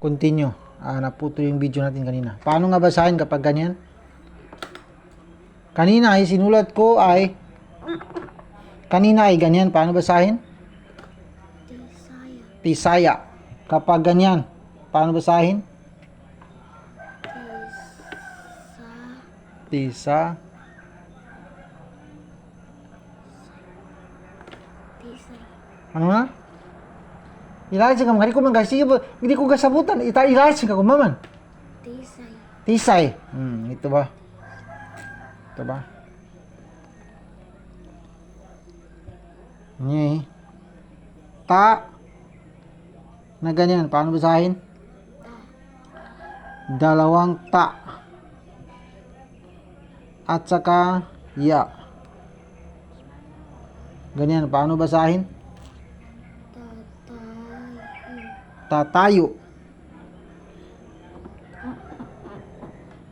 Continue. Naputo yung video natin kanina. Paano nga basahin kapag ganyan? Kanina ay sinulat ko ay ganyan. Paano basahin? Tisaya. Kapag ganyan, paano basahin? Tisa. Ano na? Ilasin ka, ko man kasi hindi ko kasabutan. Ilasin ka kumaman. Tisay. Ito ba? Ito ba? Ni. Ta. Na ganyan. Paano basahin? Dalawang ta. At saka ya. Ganyan. Paano basahin? Tatayo.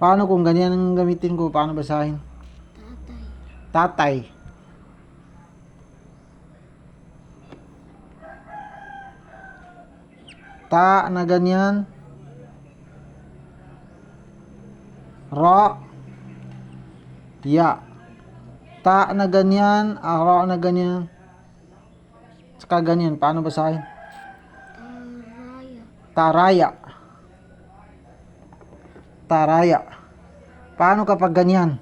Paano kung ganyan ang gamitin ko? Paano basahin? Tatay. Ta na ganyan. Ra. Ya. Ta na ganyan. Ra na ganyan. Saka ganyan. Paano basahin? Taraya. Taraya. Paano kapag ganyan?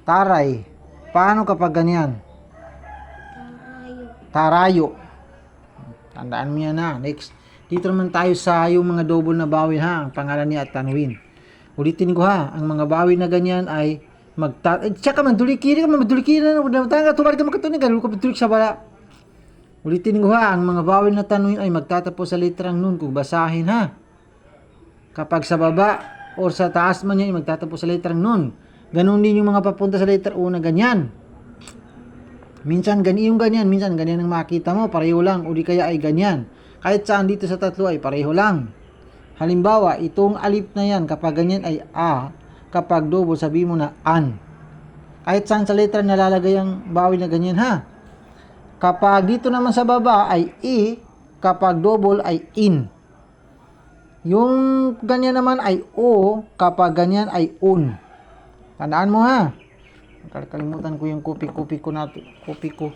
Taray. Paano kapag ganyan? Tarayo. Tandaan mo yan ha. Next. Dito naman tayo sa yung mga double na bawin ha. Ang pangalan niya at tanwin. Ulitin ko ha. Ang mga bawin na ganyan ay tsaka mandulikiri ka. Mandulikiri na. Tumari ka makatunin. Ganun ka mandulik sa bala. Ulitin ko ha. Ang mga bawin na tanwin ay magtatapos sa letrang nun. Kung basahin ha. Kapag sa baba o sa taas man yan, magtatapos sa letrang nun. Ganun din yung mga papunta sa letra una, ganyan. Minsan yung ganyan, minsan ganyan ang makita mo, pareho lang, o di kaya ay ganyan. Kahit saan dito sa tatlo ay pareho lang. Halimbawa, itong alif na yan, kapag ganyan ay a, kapag double, sabi mo na an. Kahit saan sa letra nalalagay ang bawin na ganyan ha. Kapag dito naman sa baba ay i, kapag double ay in. Yung ganyan naman ay o, kapag ganyan ay un. Tandaan mo ha. Kalimutan ko yung kopi ko natin. Kopi ko.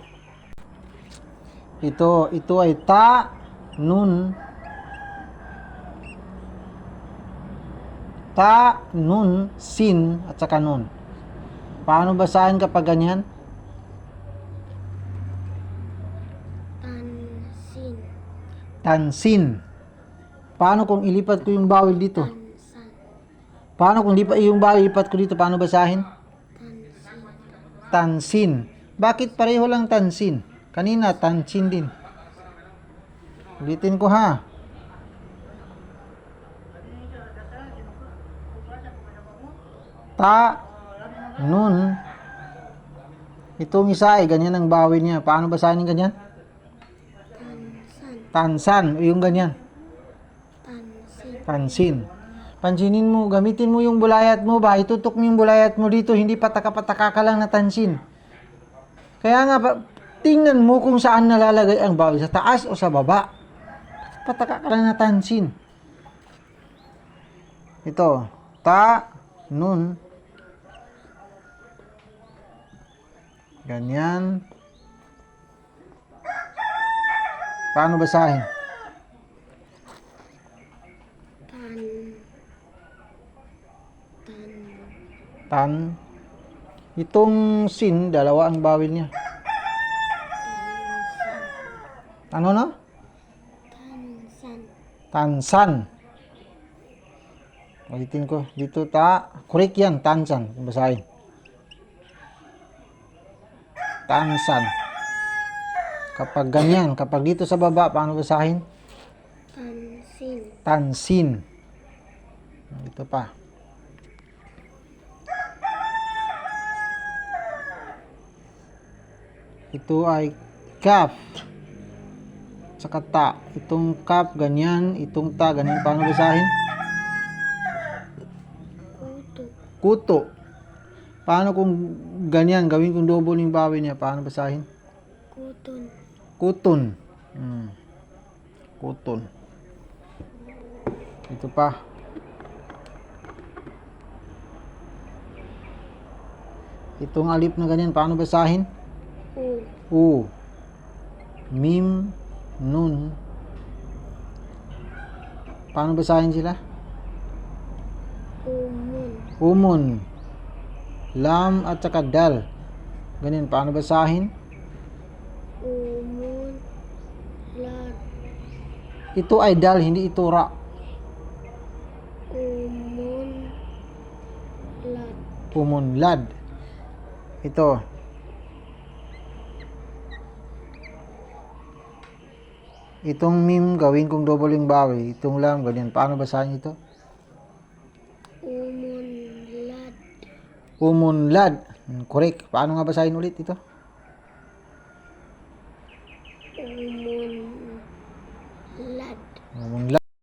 Ito ay ta, nun. Ta, nun, sin, at saka nun. Paano basahin kapag ganyan? Tansin. Tansin. Paano kung ilipat ko yung bawil dito? Paano kung yung bawil ilipat ko dito? Paano basahin? Tansin. Bakit pareho lang tansin? Kanina tansin din. Ulitin ko ha. Ta, nun. Itong isa ay ganyan ang bawil niya. Paano basahin yung ganyan? Tansan. Yung ganyan. Pansin. Pansinin mo, gamitin mo yung bulayat mo ba? Itutok mo yung bulayat mo dito, hindi pataka-pataka ka lang na tansin. Kaya nga, tingnan mo kung saan nalalagay ang bawal, sa taas o sa baba. Pataka ka lang na tansin. Ito, ta, nun. Ganyan. Paano basahin? Tan. Itong sin, dalawa ang bawil niya. Ano na? Tansan. Ulitin ko. Dito correct yan. Tansan. Basahin. Tansan. Kapag ganyan. Kapag dito sa baba, paano basahin? Tansin. Dito pa. Ito ay kaf. Saka ta. Itong kaf, ganyan. Itong ta, ganyan. Paano basahin? Kuto. Paano kung ganyan? Gawin kong double yung bawin niya. Paano basahin? Kuton. Kuton. Kuton. Ito pa. Itong alip na ganyan, paano basahin? U. Mim, nun. Paano basahin sila? Umun. Lam at saka dal. Ganyan, paano basahin? Umun, lad. Ito ay dal, hindi ito ra. Umun, lad. Umunlad. Ito. Itong mim, gawin kong double yung bawi. Itong lam, ganyan. Paano basahin ito? Umun, lad. Umunlad. Correct. Paano nga basahin ulit ito? Umun, lad. Umunlad.